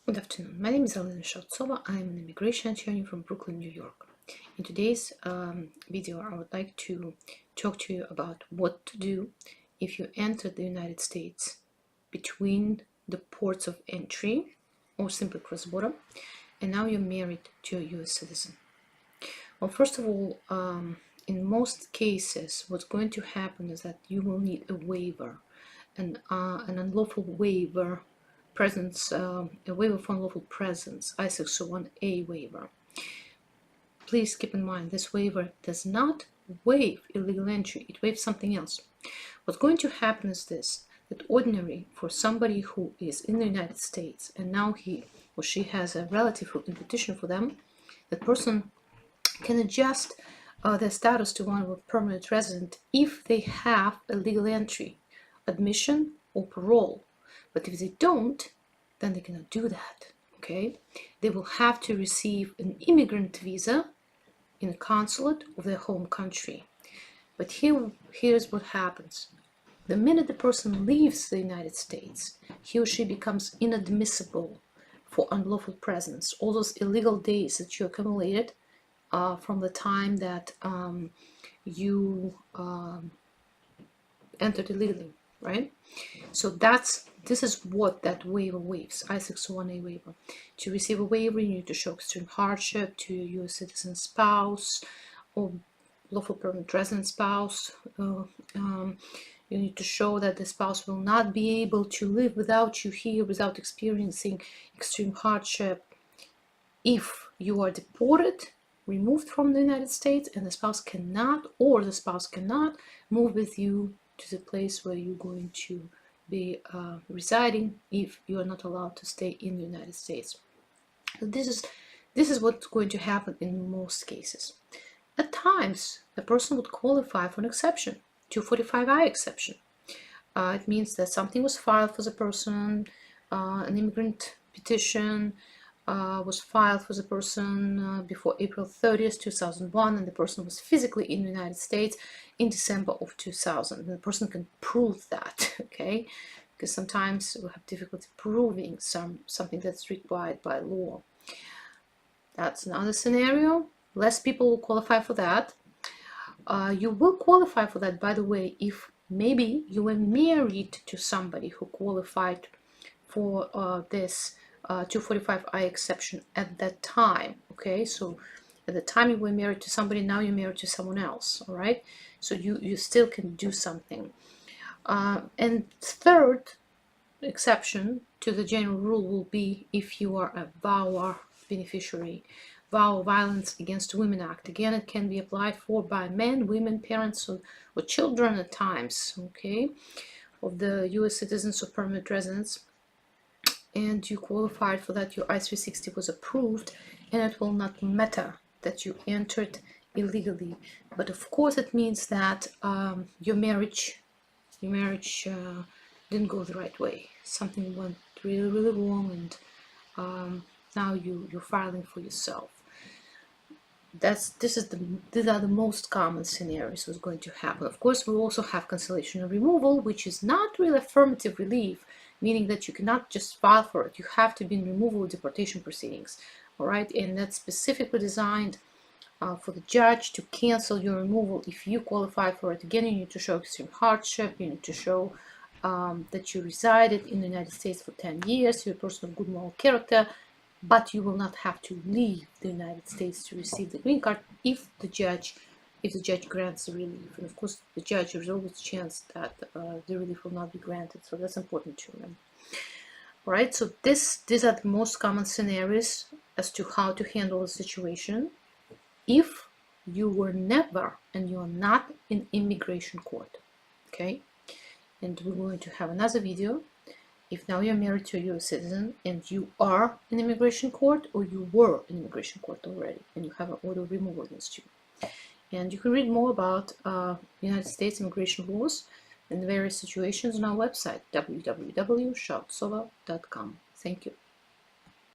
Good afternoon. My name is Elena Shevtsova. I'm an immigration attorney from Brooklyn, New York. In today's video, I would like to talk to you about what to do if you enter the United States between the ports of entry or simply cross border, and now you're married to a U.S. citizen. Well, first of all, in most cases, what's going to happen is that you will need a waiver, an unlawful waiver. A waiver for unlawful presence, I-601A waiver. Please keep in mind, this waiver does not waive illegal entry, it waives something else. What's going to happen is this, that ordinary for somebody who is in the United States and now he or she has a relative who can petition for them, that person can adjust their status to one of a permanent resident if they have a legal entry, admission or parole. But if they don't, then they cannot do that, okay? They will have to receive an immigrant visa in a consulate of their home country. But here's what happens. The minute the person leaves the United States, he or she becomes inadmissible for unlawful presence. All those illegal days that you accumulated from the time that you entered illegally, right? So this is what that waiver waives, I-601A waiver. To receive a waiver, you need to show extreme hardship to your U.S. citizen spouse or lawful permanent resident spouse. You need to show that the spouse will not be able to live without you here without experiencing extreme hardship. If you are deported, removed from the United States, and the spouse cannot move with you to the place where you're going to be residing if you are not allowed to stay in the United States. So this is what's going to happen in most cases. At times, a person would qualify for an exception, 245I exception. It means that something was filed for the person, an immigrant petition was filed for the person before April 30th, 2001, and the person was physically in the United States in December of 2000. And the person can prove that, okay? Because sometimes we have difficulty proving something that's required by law. That's another scenario. Less people will qualify for that. You will qualify for that, by the way, if maybe you were married to somebody who qualified for this 245I exception at that time, okay? So at the time you were married to somebody, now you're married to someone else, all right? So you still can do something. And third exception to the general rule will be if you are a VAWA beneficiary, VAWA Violence Against Women Act. Again, it can be applied for by men, women, parents, or children at times, okay, of the U.S. citizens or permanent residents. And you qualified for that, your I-360 was approved, and it will not matter that you entered illegally. But of course it means that your marriage didn't go the right way. Something went really, really wrong, and now you're filing for yourself. These are the most common scenarios what's going to happen. Of course, we also have cancellation and removal, which is not really affirmative relief, meaning that you cannot just file for it. You have to be in removal or deportation proceedings, all right? And that's specifically designed for the judge to cancel your removal if you qualify for it. Again, you need to show extreme hardship. You need to show that you resided in the United States for 10 years. You're a person of good moral character, but you will not have to leave the United States to receive the green card if the judge grants the relief. And of course, the judge, there's always a chance that the relief will not be granted. So that's important to remember. All right, so these are the most common scenarios as to how to handle the situation if you were never and you are not in immigration court, okay? And we're going to have another video if now you're married to a U.S. citizen and you are in immigration court, or you were in immigration court already and you have an order of removal against you. And you can read more about United States immigration laws and various situations on our website, www.shevtsova.com. Thank you.